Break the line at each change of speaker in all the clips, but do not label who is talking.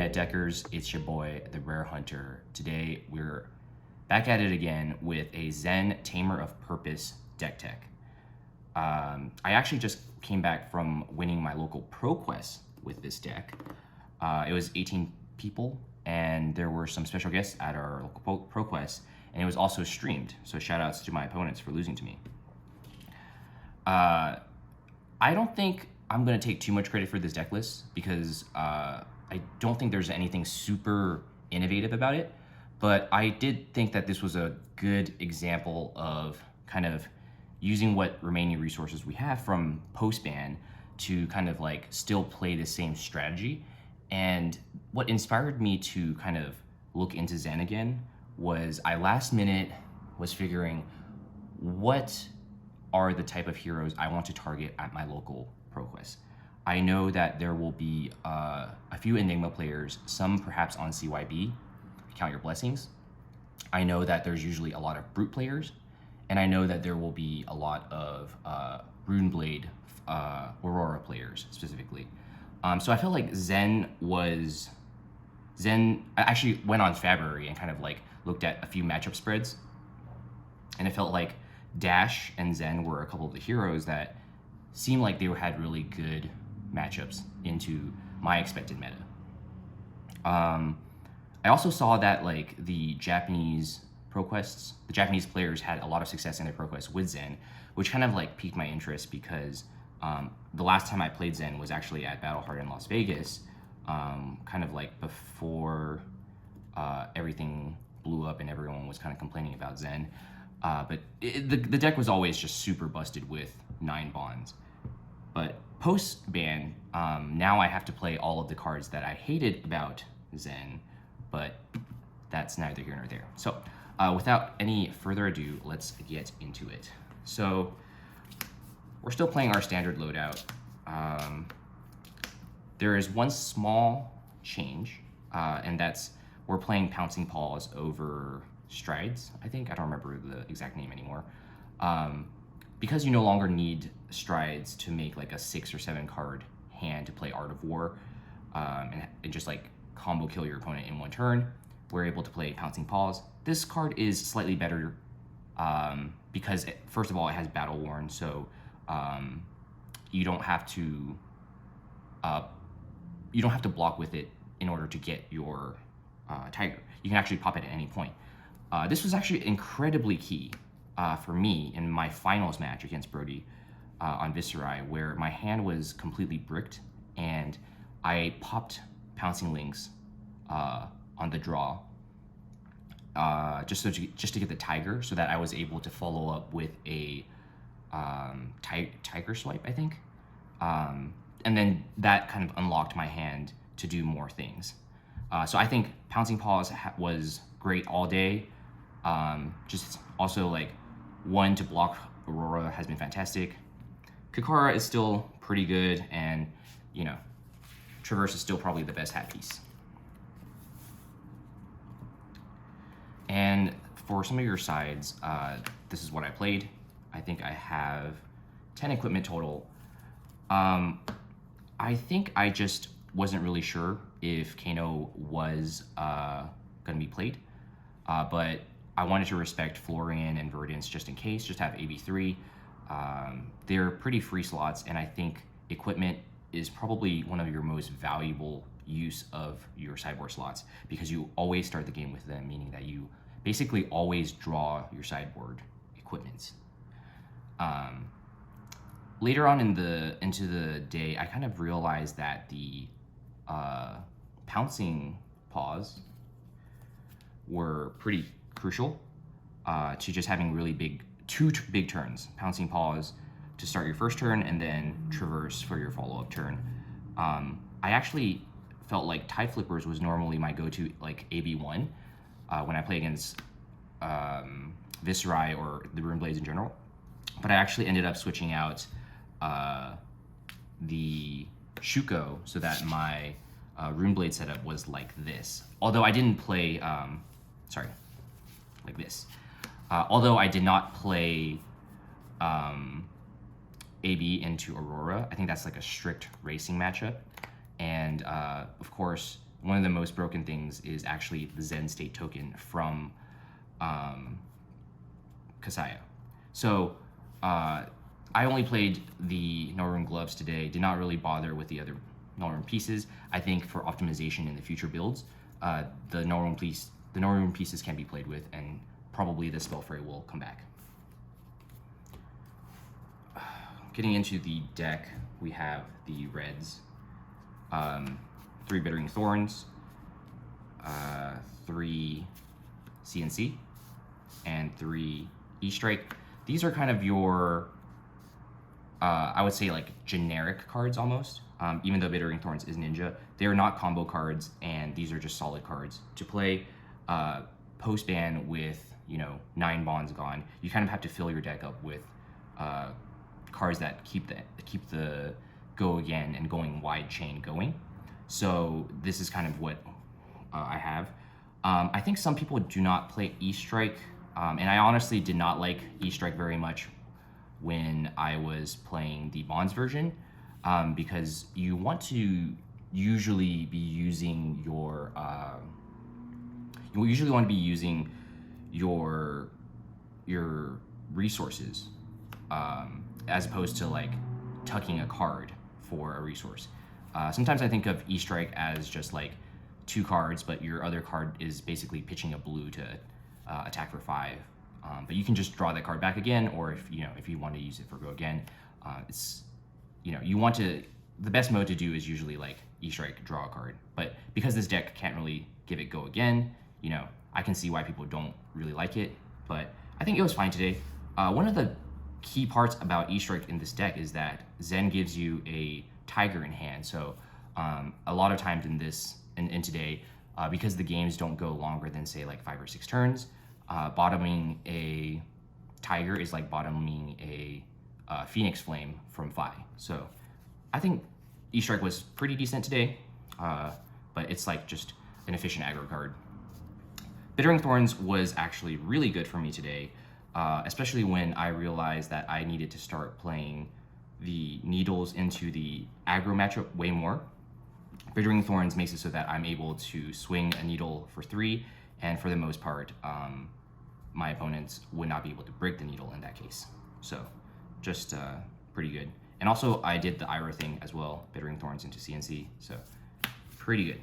netdeckers? It's your boy, the Rare Hunter. Today we're back at it again with a Zen Tamer of Purpose deck tech. I actually just came back from winning my local ProQuest with this deck. It was 18 people, and there were some special guests at our local ProQuest, and it was also streamed. So shout outs to my opponents for losing to me. I don't think I'm gonna take too much credit for this deck list because I don't think there's anything super innovative about it, but I did think that this was a good example of kind of using what remaining resources we have from post-ban to kind of like still play the same strategy. And what inspired me to kind of look into Zen again was I last minute was figuring what are the type of heroes I want to target at my local ProQuest. I know that there will be a few Enigma players, some perhaps on CYB, Count Your Blessings. I know that there's usually a lot of Brute players, and I know that there will be a lot of Runeblade, Aurora players specifically. So I felt like I actually went on February and kind of like looked at a few matchup spreads, and it felt like Dash and Zen were a couple of the heroes that seemed like they had really good matchups into my expected meta. I also saw that like the Japanese ProQuests, the Japanese players had a lot of success in their ProQuest with Zen, which kind of like piqued my interest because the last time I played Zen was actually at Battleheart in Las Vegas, kind of like before everything blew up and everyone was kind of complaining about Zen. But the deck was always just super busted with 9 bonds. But post-ban, now I have to play all of the cards that I hated about Zen, but that's neither here nor there. So without any further ado, let's get into it. So we're still playing our standard loadout. There is one small change, and that's we're playing Pouncing Paws over Strides, I think. I don't remember the exact name anymore. Because you no longer need Strides to make like a 6 or 7 card hand to play Art of War and just like combo kill your opponent in one turn, we're able to play Pouncing Paws. This card is slightly better because first of all, it has Battle Worn, so you don't have to block with it in order to get your Tiger. You can actually pop it at any point. This was actually incredibly key for me in my finals match against Brodie on Viserai, where my hand was completely bricked and I popped Pouncing Links on the draw just to get the Tiger, so that I was able to follow up with a Tiger Swipe, I think. And then that kind of unlocked my hand to do more things. So I think Pouncing Paws was great all day. Just also like one to block Aurora has been fantastic. Kakara is still pretty good, and you know, Traverse is still probably the best hat piece. And for some of your sides, this is what I played. I think I have 10 equipment total. I think I just wasn't really sure if Kano was gonna be played, but I wanted to respect Florian and Verdance just in case, just have AB3. They're pretty free slots, and I think equipment is probably one of your most valuable use of your sideboard slots because you always start the game with them, meaning that you basically always draw your sideboard equipments. Later on into the day, I kind of realized that the Pouncing Paws were pretty crucial to just having really two big turns. Pouncing Paws to start your first turn, and then Traverse for your follow-up turn. I actually felt like Tide Flippers was normally my go-to like AB1 when I play against Viserai or the Runeblades in general. But I actually ended up switching out the Shuko so that my Runeblade setup was like this. Although I didn't play, like this. Although I did not play AB into Aurora. I think that's like a strict racing matchup. And of course, one of the most broken things is actually the Zen state token from Kayo. So I only played the Northern gloves today, did not really bother with the other Northern pieces. I think for optimization in the future builds, the Northern pieces can be played with, and probably the spell fray will come back. Getting into the deck, we have the reds, 3 Bittering Thorns, 3 CNC, and 3 E-Strike. These are kind of your, I would say like generic cards almost. Even though Bittering Thorns is ninja, they are not combo cards, and these are just solid cards. To play post-ban with, 9 bonds gone, you kind of have to fill your deck up with cards that keep the go again and going wide chain going. So this is kind of what I have. I think some people do not play E-Strike, and I honestly did not like E-Strike very much when I was playing the Bonds version, because you want to usually be using your your resources, as opposed to like tucking a card for a resource. Sometimes I think of E-Strike as just like 2 cards, but your other card is basically pitching a blue to attack for 5. But you can just draw that card back again, or if you want to use it for go again, the best mode to do is usually like E-Strike, draw a card. But because this deck can't really give it go again, I can see why people don't really like it. But I think it was fine today. One of the key parts about E-Strike in this deck is that Zen gives you a Tiger in hand. So a lot of times in today, because the games don't go longer than say like 5 or 6 turns, bottoming a Tiger is like bottoming a Phoenix Flame from Fi. So I think E-Strike was pretty decent today, but it's like just an efficient aggro card. Bittering Thorns was actually really good for me today, especially when I realized that I needed to start playing the needles into the aggro matchup way more. Bittering Thorns makes it so that I'm able to swing a needle for 3, and for the most part, my opponents would not be able to break the needle in that case. So just pretty good. And also I did the Ira thing as well, Bittering Thorns into CNC, so pretty good.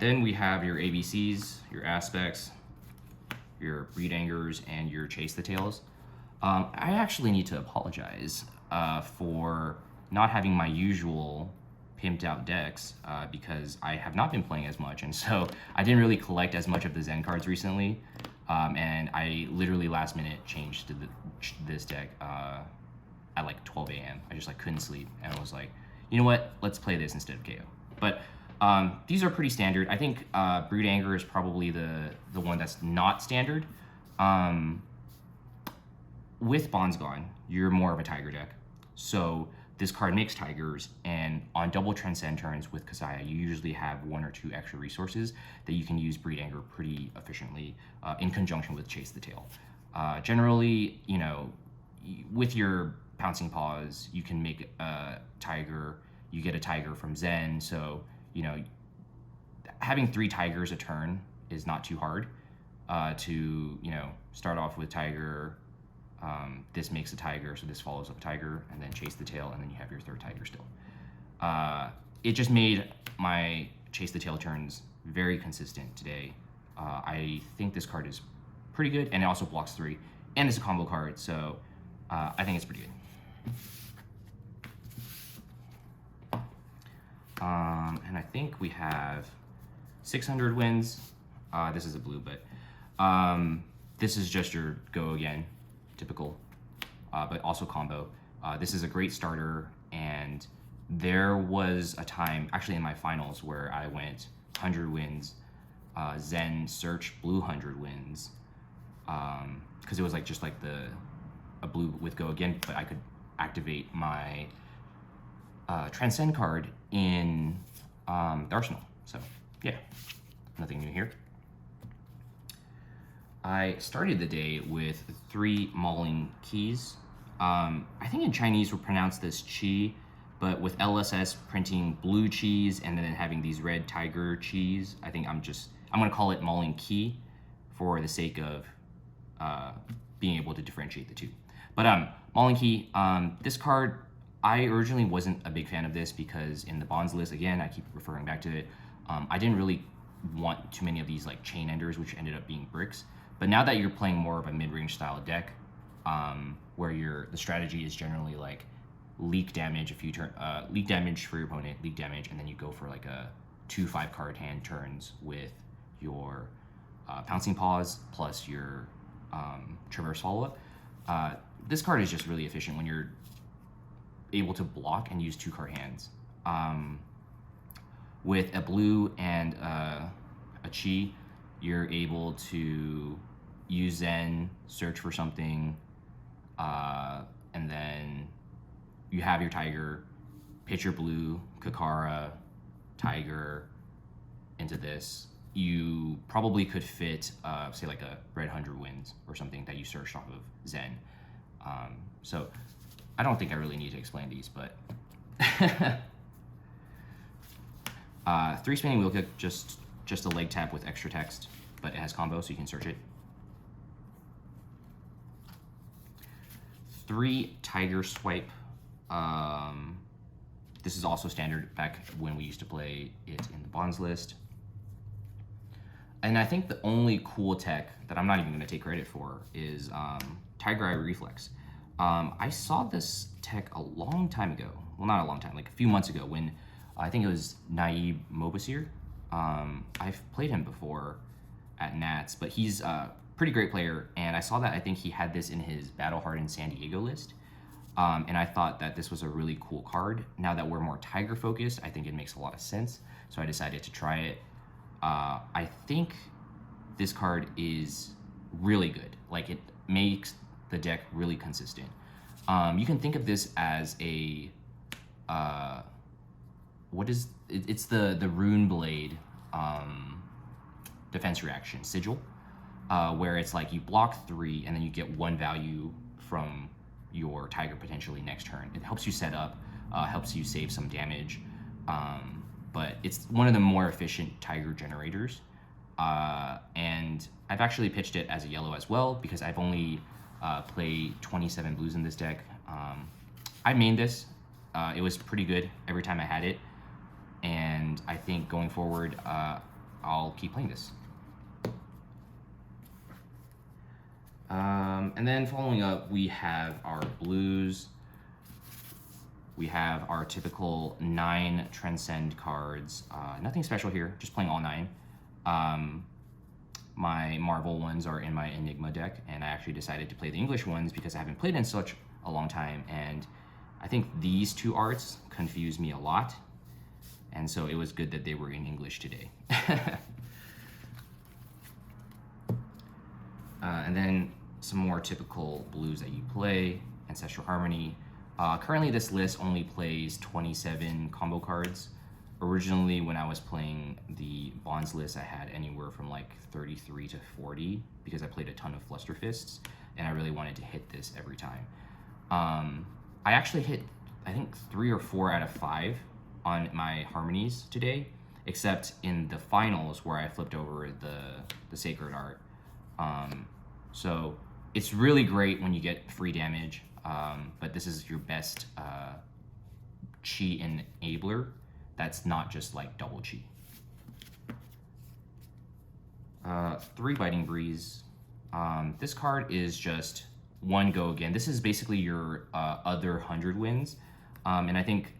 Then we have your ABCs, your Aspects, your Breed Angers, and your Chase the Tails. I actually need to apologize for not having my usual pimped out decks, because I have not been playing as much, and so I didn't really collect as much of the Zen cards recently, and I literally last minute changed to this deck at like 12 a.m. I just like couldn't sleep, and I was like, you know what, let's play this instead of Kayo. But these are pretty standard. I think Brood Anger is probably the one that's not standard. With Bonds Gone, you're more of a Tiger deck. So this card makes Tigers, and on double Transcend turns with Kayo, you usually have 1 or 2 extra resources that you can use Breed Anger pretty efficiently in conjunction with Chase the Tail. Generally, with your Pouncing Paws, you can make a Tiger, you get a Tiger from Zen, so having 3 Tigers a turn is not too hard to, start off with Tiger, this makes a Tiger, so this follows up a Tiger, and then Chase the Tail, and then you have your 3rd Tiger still. It just made my Chase the Tail turns very consistent today. I think this card is pretty good, and it also blocks 3, and it's a combo card, so I think it's pretty good. And I think we have 600 wins. This is a blue, but this is just your go again, typical, but also combo. This is a great starter, and there was a time, actually in my finals, where I went 100 wins, Zen Search blue 100 wins, because it was like just like a blue with go again, but I could activate my Transcend card in the arsenal. So yeah, nothing new here. I started the day with 3 Mauling Keys. I think in Chinese we pronounce this Qi, But with LSS printing blue cheese and then having these red tiger cheese, I think I'm gonna call it Mulling Key for the sake of being able to differentiate the two. But Mulling Key, this card, I originally wasn't a big fan of this because in the bonds list, again, I keep referring back to it, I didn't really want too many of these like chain enders, which ended up being bricks. But now that you're playing more of a mid-range style deck, where the strategy is generally like leak damage leak damage for your opponent, leak damage, and then you go for like a 2-5 card hand turns with your pouncing paws plus your traverse follow-up. This card is just really efficient when you're able to block and use 2-card hands. With a blue and a chi, you're able to use Zen, search for something, and then you have your tiger, pitch your blue, Kakara, tiger into this. You probably could fit, say like a red 100 wins or something that you searched off of Zen. So I don't think I really need to explain these, but 3 spinning wheel kick, just a leg tap with extra text, but it has combo, so you can search it. 3 tiger swipe. This is also standard back when we used to play it in the bonds list. And I think the only cool tech that I'm not even going to take credit for is Tiger Eye Reflex. I saw this tech a long time ago. Well, not a long time, like a few months ago when I think it was Naib Mobasir. I've played him before at Nats, but he's a pretty great player. And I saw that I think he had this in his Battle Hardened San Diego list. And I thought that this was a really cool card. Now that we're more Tiger focused, I think it makes a lot of sense. So I decided to try it. I think this card is really good. Like, it makes the deck really consistent. You can think of this as a it's the Rune Blade defense reaction sigil, where it's like you block 3 and then you get 1 value from your tiger potentially next turn. It helps you set up, helps you save some damage, but it's one of the more efficient tiger generators. And I've actually pitched it as a yellow as well because I've only played 27 blues in this deck. I mained this. It was pretty good every time I had it, and I think going forward, I'll keep playing this. And then following up, we have our blues. We have our typical 9 Transcend cards. Nothing special here, just playing all 9. My Marvel ones are in my Enigma deck, and I actually decided to play the English ones because I haven't played in such a long time, and I think these 2 arts confuse me a lot, and so it was good that they were in English today. And then some more typical blues that you play, Ancestral Harmony. Currently this list only plays 27 combo cards. Originally when I was playing the bonds list, I had anywhere from like 33 to 40 because I played a ton of Fluster Fists and I really wanted to hit this every time. I actually hit, I think 3 or 4 out of 5 on my harmonies today, except in the finals where I flipped over the Sacred Art. So it's really great when you get free damage, but this is your best chi enabler that's not just like double chi. 3 Biting Breeze. This card is just 1 go again. This is basically your other 100 wins, and I think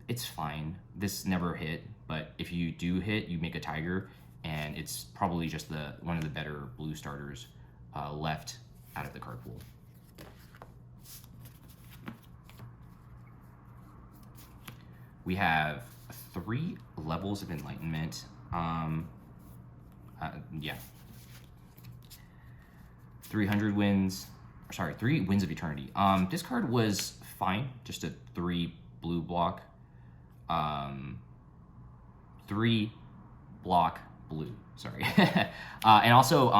it's fine. This never hit, but if you do hit, you make a tiger, and it's probably just one of the better blue starters left out of the card pool. We have 3 levels of enlightenment. Yeah. 300 wins. Sorry, 3 Winds of Eternity. This card was fine, just a 3 blue block. 3 block blue, sorry. And also,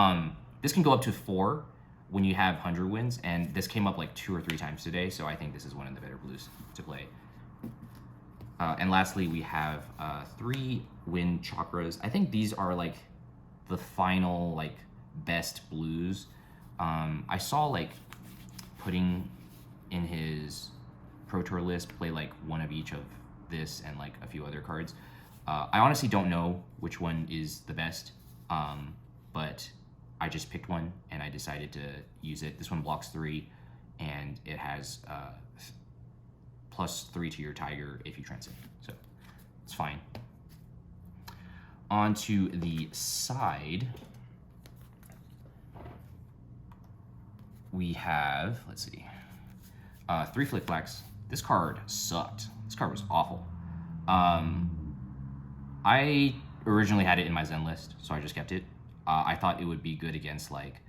this can go up to 4 when you have 100 wins, and this came up like 2 or 3 times today, so I think this is one of the better blues to play. And lastly, we have 3 wind chakras. I think these are like the final like best blues. I saw like putting in his Pro Tour list play like one of each of this and like a few other cards. I honestly don't know which one is the best, but I just picked one and I decided to use it. This one blocks 3 and it has +3 to your Tiger if you Transcend, so it's fine. On to the side, we have, let's see, 3 Flick Flags. This card sucked. This card was awful. I originally had it in my Zen list, so I just kept it. I thought it would be good against like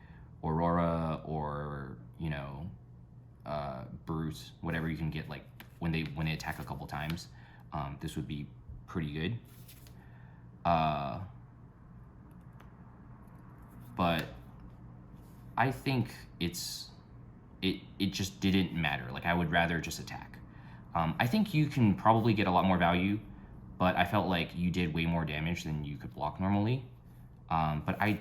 Aurora or, you know, Brute, whatever you can get like when they attack a couple times. This would be pretty good. But I think it just didn't matter. Like I would rather just attack. I think you can probably get a lot more value, but I felt like you did way more damage than you could block normally. But I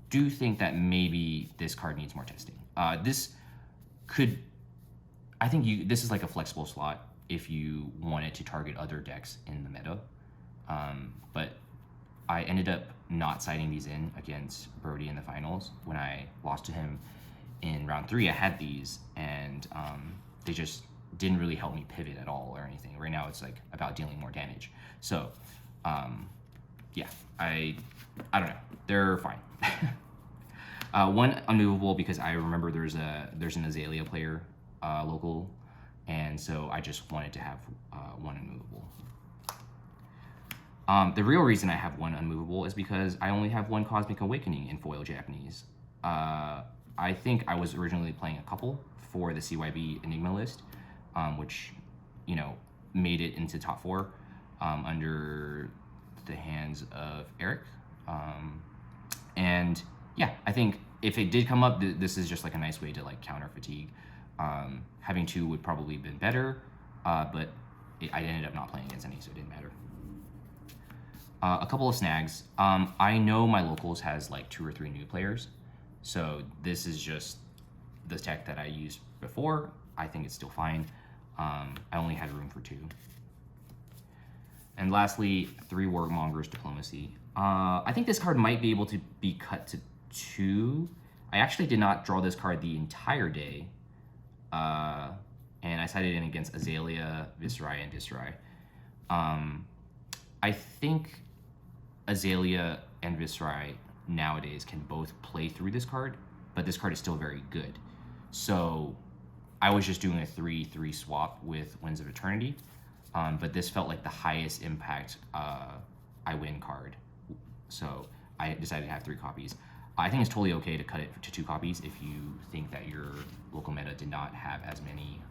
do think that maybe this card needs more testing. This is like a flexible slot if you wanted to target other decks in the meta. But I ended up not siding these in against Brodie in the finals. When I lost to him in round 3, I had these, and they just didn't really help me pivot at all or anything. Right now, it's like about dealing more damage. So, yeah, I don't know. They're fine. One unmovable because I remember there's an Azalea player local, and so I just wanted to have one unmovable. The real reason I have one unmovable is because I only have one Cosmic Awakening in foil Japanese. I think I was originally playing a couple for the CYB Enigma list, which, you know, made it into top 4 under the hands of Eric. And yeah, I think if it did come up, this is just like a nice way to like counter fatigue. Having 2 would probably have been better, but I ended up not playing against any, so it didn't matter. A couple of snags. I know my locals has like 2 or 3 new players, so this is just the tech that I used before. I think it's still fine. I only had room for 2. And lastly, 3 Warmongers Diplomacy. I think this card might be able to be cut to 2. I actually did not draw this card the entire day, and I sided in against Azalea, Viserai, and Viserai. I think Azalea and Viserai nowadays can both play through this card, but this card is still very good. So I was just doing a 3/3 swap with Winds of Eternity, but this felt like the highest impact I win card. So I decided to have 3 copies. I think it's totally okay to cut it to 2 copies if you think that your local meta did not have as many,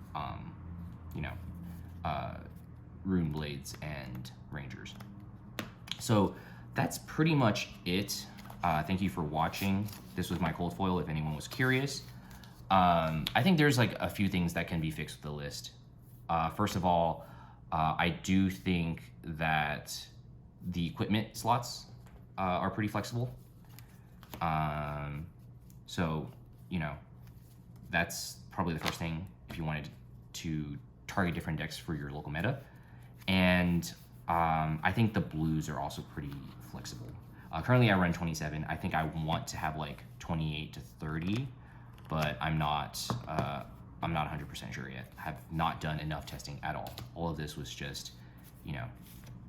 Rune Blades and Rangers. So that's pretty much it. Thank you for watching. This was my cold foil, if anyone was curious. I think there's like a few things that can be fixed with the list. First of all, I do think that the equipment slots are pretty flexible. So, you know, that's probably the first thing if you wanted to target different decks for your local meta. And I think the blues are also pretty flexible. Currently I run 27. I think I want to have like 28 to 30, but I'm not 100% sure yet. I have not done enough testing at all. All of this was just, you know,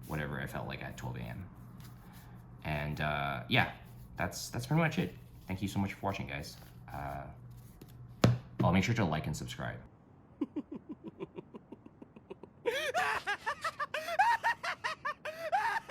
whatever I felt like at 12 a.m. And yeah, that's pretty much it. Thank you so much for watching, guys. Make sure to like and subscribe.